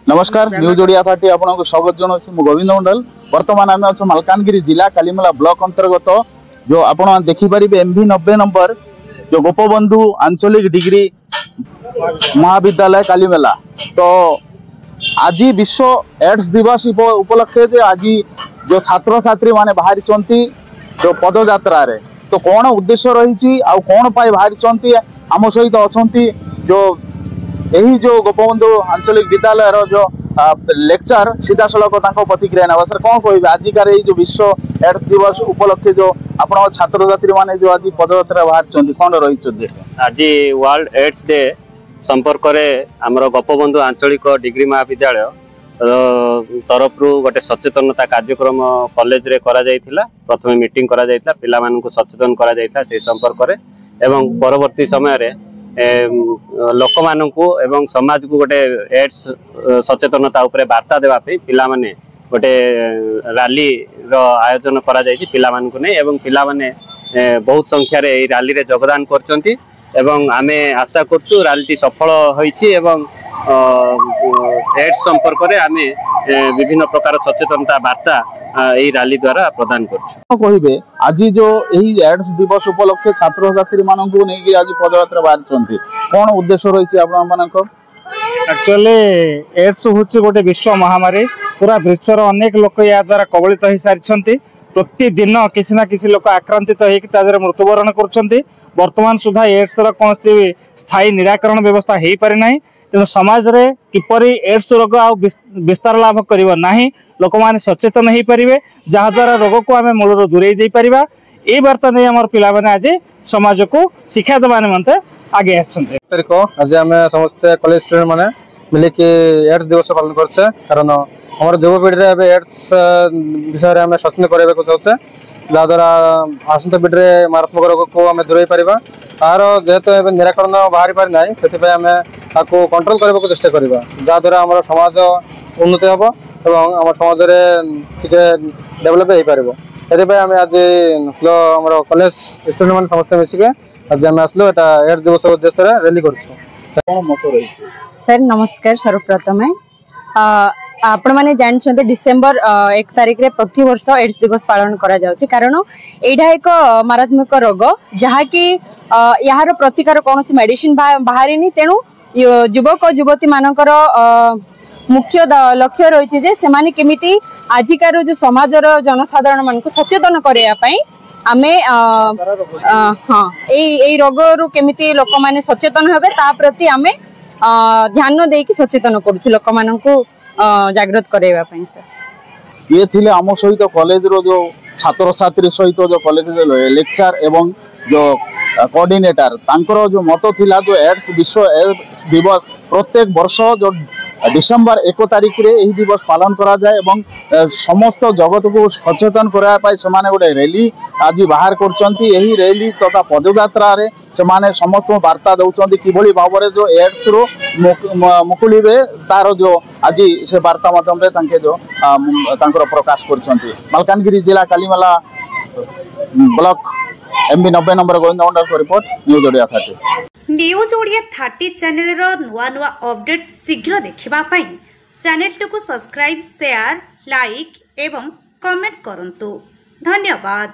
नमस्कार news Odia party आपको स्वागत जनाऊँ मु गोविंद मंडल। बर्तमान आम अच्छे मालकानगिरी जिला कालीमेला ब्लॉक अंतर्गत जो आप देखिपारे MV 90 नंबर जो गोपबंधु आंचलिक डिग्री महाविद्यालय कालीमेला। तो आज विश्व एड्स दिवस उपलक्षे जे आज जो छात्र छात्री माने बाहरी जो पदयात्रा रे तो कौन उद्देश्य रही कौन पाई बाहरी आम सहित अच्छा जो यही जो गोपबंधु आंचलिक विद्यालय जो लेक्चर सीधा सड़क प्रतिक्रिया ना सर कौन कह आजिकार जो विश्व एड्स दिवस उपलक्षे जो आप छात्र छात्री माने जो आज पदयात्रा बाहर कौन रही आज वर्ल्ड एड्स डे संपर्क में आमर गोपबंधु आंचलिक डिग्री महाविद्यालय तरफ गोटे सचेतनता कार्यक्रम कॉलेज रे करा जायथिला। प्रथम मीटिंग करा जायथिला, पिला मानन को सचेतन करा जायथिला से संपर्क रे एवं परवर्ती समय रे लोक माननकु एवं समाज को गोटे एड्स सचेतनता उपरे वार्ता देबा पे पिला माने गोटे रैली रो आयोजन करा जायछि पिला माननकु नै एवं पिला माने बहुत संख्या रे ए रैली रे योगदान करछंती एवं आमे आशा करछु रैली सफल होईछि एवं एड्स संपर्क में आम विभिन्न प्रकार सचेतनता वार्ता यही रैली द्वारा प्रदान कहे आज जो यही एड्स दिवस उपलक्षे छात्र छात्री मानक नहीं आज पदयात्रा बाहर कौन उद्देश्य रही एक्चुअली एड्स हूँ गोटे विश्व महामारी पूरा विश्वर अनेक लोक या द्वारा कबलित हो सारी प्रतिदिन किसी ना किसी लोक आक्रांतित होकर मृत्युवरण कर वर्तमान सुधा एड्स कौन स्थायी निराकरण व्यवस्था हो पारि ना तेणु समाज रे किपरि एड्स रोग आ विस्तार लाभ करिवो नाही लोक माने सचेतन हो पारे जहाद्वारा रोग को आम मूल दूरे दे पारिबा ए वार्ता नहीं आम पिला माने आज समाज को शिक्षा देवा निमंते आगे आछन्ते। तारीख आज आम समस्त कॉलेज स्टूडेंट माने मिलिकी एड्स दिवस पालन करछे कारण हमर युवपीढ़ी रे एड्स विषय आम सचेतन करबा चाहछे जहाद्वारा आसंता पीढ़ी में मारात्मक रोग को आम दूरे पारिबा तार जेहेतु निराकरण बाहरी पारि ना से आम ताको कंट्रोल करने को चेष्टा करवा जहाद्वारा आम समाज उन्नति हम और आम समाज टिके डेभलप हो पार से आम आज आम कॉलेज स्टूडेंट मैंने समस्त मिसिके आज आम आसलु एड्स दिवस उद्देश्य रैली कर। सर नमस्कार। सर्वप्रथम आपण मैंने जानते डिसेम्बर 1 तारिख रे प्रति वर्ष एड्स दिवस पालन करा जाउछि कारण एटा एक मारात्मक रोग जहाँकि यार प्रतिकार कौन मेडिसिन बाहरी तेणु युवक युवती मानकर मुख्य लक्ष्य रही है से केमिति आजिकार जो समाजर जनसाधारण मान सचेतन करने आमे हाँ यही रोग रु केमिति लोक माने सचेतन हेबे ता प्रति आमे ध्यान देकी सचेतन करूछु लोक मान को जागृत करैबा पई। सर ये थिले आम सहित कॉलेज रो जो छात्र छात्री सहित जो कॉलेज लेक्चर एवं जो कोऑर्डिनेटर तांकर जो मत थिला जो एड्स विश्व एड्स दिवस प्रत्येक वर्ष जो डिसेम्बर 1 तारिख रे यही दिवस पालन करा जाए एवं समस्त जगत को सचेतन कराया से गोटे रैली आज बाहर करछंती। यही रैली तथा पदयात्रा रे से समस्त वार्ता दउछंती किभली भाव रे जो एड्स रो मुकुलिबे तार जो आज से वार्ता माध्यम रे तांके जो तांकर प्रकाश करछंती। मालकानगिरी जिला Kalimela block MV 90 number Govind Mandal को report news Odia 30। News Odia 30 channel रो नुआ नुआ अपडेट शीघ्र देखिबा पई चैनल को सब्सक्राइब शेयर लाइक एवं कमेंट्स करंतु। धन्यवाद।